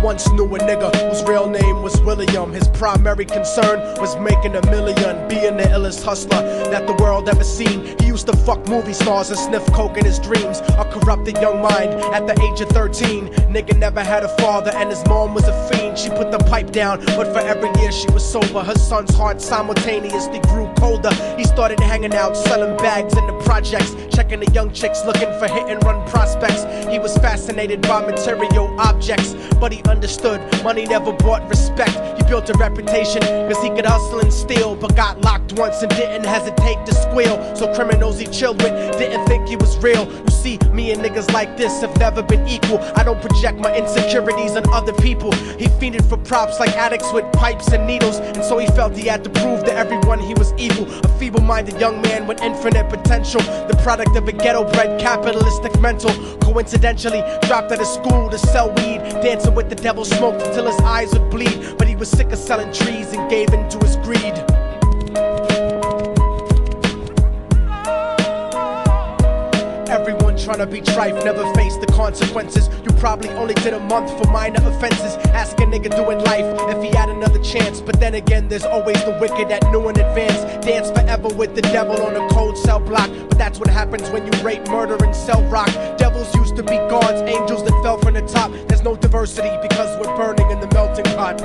once knew a nigga whose real name was William. His primary concern was making $1 million, being the illest hustler that the world ever seen. He used to fuck movie stars and sniff coke in his dreams. A corrupted young mind at the age of 13. Nigga never had a father and his mom was a fiend. She put the pipe down, but for every year she was sober, her son's heart simultaneously grew colder. He started hanging out, selling bags in the projects, checking the young chicks looking for hit and run prospects. He was fascinated by material objects, but he understood money never bought respect. He built a reputation cause he could hustle and steal, but got locked once and didn't hesitate to squeal. So criminals he chilled with didn't think he was real. You see, me and niggas like this have never been equal. I don't project my insecurities on other people. He fiended for props like addicts with pipes and needles, and so he felt he had to prove to everyone he was evil. A feeble-minded young man with infinite potential, the product of a ghetto-bred capitalistic mental. Coincidentally, dropped out of school to sell weed, dancing with the devil, smoked until his eyes would bleed. But he was sick of selling trees and gave in to his greed. Everyone tryna be trife, never face the consequences. You probably only did a month for minor offenses. Ask a nigga doing life if he had another chance. But then again, there's always the wicked that knew in advance. Dance forever with the devil on a cold cell block. But that's what happens when you rape, murder, and sell rock. Devils used to be gods, angels that fell from the top. There's no diversity because we're burning in the melting pot.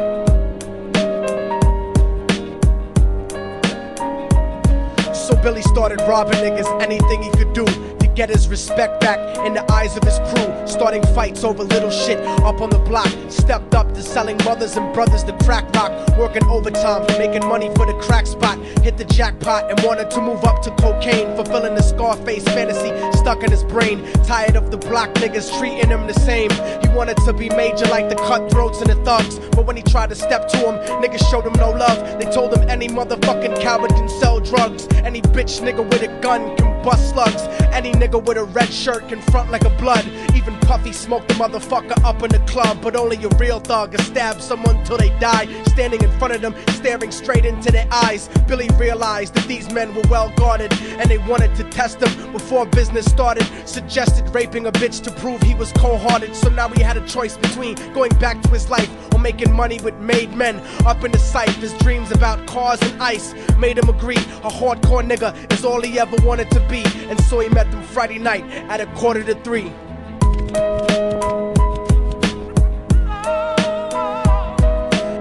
So Billy started robbing niggas, anything he could do to get his respect back in the eyes of his crew. Starting fights over little shit up on the block. Stepped up to selling mothers and brothers the crack rock. Working overtime, making money for the crack spot. Hit the jackpot and wanted to move up to cocaine, fulfilling the Scarface fantasy stuck in his brain. Tired of the block niggas treating him the same. He wanted to be major like the cutthroats and the thugs. But when he tried to step to him, niggas showed him no love. They told him any motherfucking coward can sell drugs. Any bitch nigga with a gun can bust slugs. Any nigga with a red shirt can front like a blood. Even Puffy smoked the motherfucker up in the club. But only a real thug can stab someone till they die. Standing in front of them, staring straight into their eyes, Billy realized that these men were well guarded, and they wanted to test him before business started. Suggested raping a bitch to prove he was cold-hearted. So now he had a choice between going back to his life or making money with made men. Up in the sight, his dreams about cars and ice made him agree a hardcore nigga is all he ever wanted to be. And so he met them Friday night at 2:45.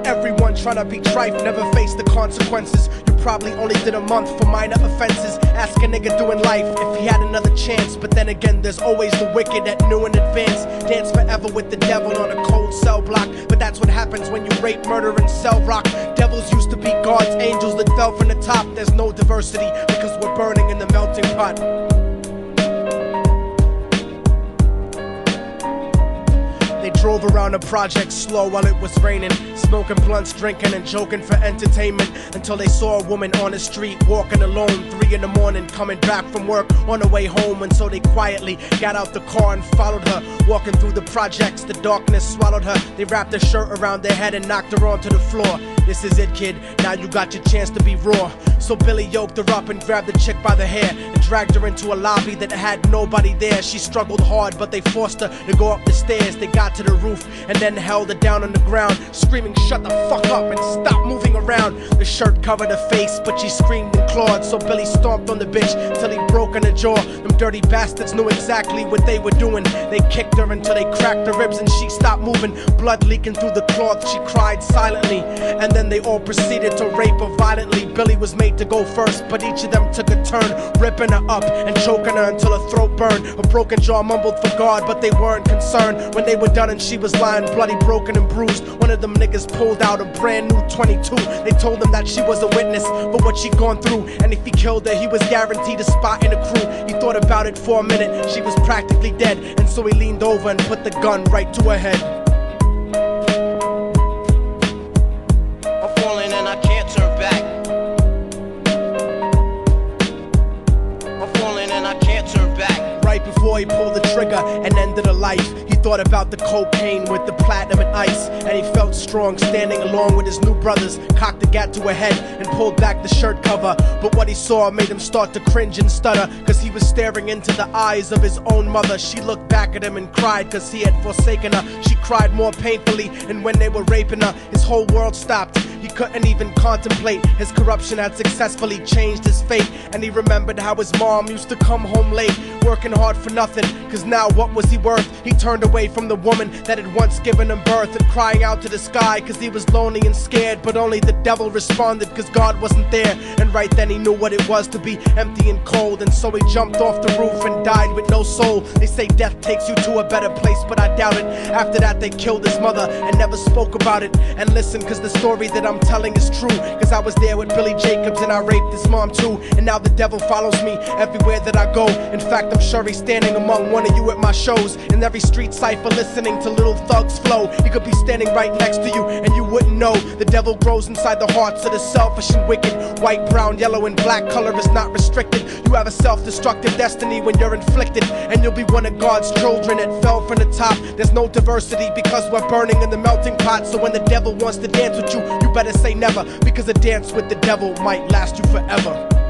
Everyone tryna be trife, never face the consequences. You probably only did a month for minor offenses. Ask a nigga doing life if he had another chance. But then again, there's always the wicked that knew in advance. Dance forever with the devil on a cold cell block. But that's what happens when you rape, murder, and sell rock. Devils used to be gods, angels that fell from the top. There's no diversity because we're burning in the melting pot. They drove around the project slow while it was raining, smoking blunts, drinking and joking for entertainment, until they saw a woman on the street walking alone, 3 in the morning, coming back from work on her way home. And so they quietly got out the car and followed her, walking through the projects. The darkness swallowed her. They wrapped her shirt around their head and knocked her onto the floor. This is it, kid, now you got your chance to be raw. So Billy yoked her up and grabbed the chick by the hair and dragged her into a lobby that had nobody there. She struggled hard, but they forced her to go up the stairs. They got to the roof and then held her down on the ground, screaming, "Shut the fuck up and stop moving around." The shirt covered her face, but she screamed and clawed. So Billy stomped on the bitch till he broke in her jaw. Them dirty bastards knew exactly what they were doing. They kicked her until they cracked her ribs and she stopped moving. Blood leaking through the cloth, she cried silently. And then they all proceeded to rape her violently. Billy was made to go first, but each of them took a turn, ripping her up and choking her until her throat burned. Her broken jaw mumbled for God, but they weren't concerned. When they were done and she was lying bloody, broken and bruised, one of them niggas pulled out a brand new 22. They told him that she was a witness for what she'd gone through, and if he killed her, he was guaranteed a spot in the crew. He thought about it for a minute, she was practically dead, and so he leaned over and put the gun right to her head. I'm falling and I can't turn back. I'm falling and I can't turn back. Right before he pulled the trigger and ended her life, he thought about the cocaine with the platinum and ice, and he felt strong standing along with his new brothers. Cocked the gat to her head and pulled back the shirt cover, but what he saw made him start to cringe and stutter, cause he was staring into the eyes of his own mother. She looked back at him and cried cause he had forsaken her. She cried more painfully, and when they were raping her, his whole world stopped. He couldn't even contemplate. His corruption had successfully changed his fate, and he remembered how his mom used to come home late, working hard for nothing, cause now what was he worth? He turned away from the woman that had once given him birth, and crying out to the sky cause he was lonely and scared, but only the devil responded cause God wasn't there. And right then he knew what it was to be empty and cold, and so he jumped off the roof and died with no soul. They say death takes you to a better place, but I doubt it. After that they killed his mother and never spoke about it. And listen, cause the story that I'm telling is true, cause I was there with Billy Jacobs and I raped his mom too. And now the devil follows me everywhere that I go. In fact, I'm sure he's standing among one of you at my shows, in every street cipher listening to Little Thug's flow. He could be standing right next to you and you wouldn't know. The devil grows inside the hearts of the selfish and wicked. White, brown, yellow and black color is not restricted. You have a self-destructive destiny when you're inflicted, and you'll be one of God's children that fell from the top. There's no diversity because we're burning in the melting pot. So when the devil wants to dance with you, you better say never, because a dance with the devil might last you forever.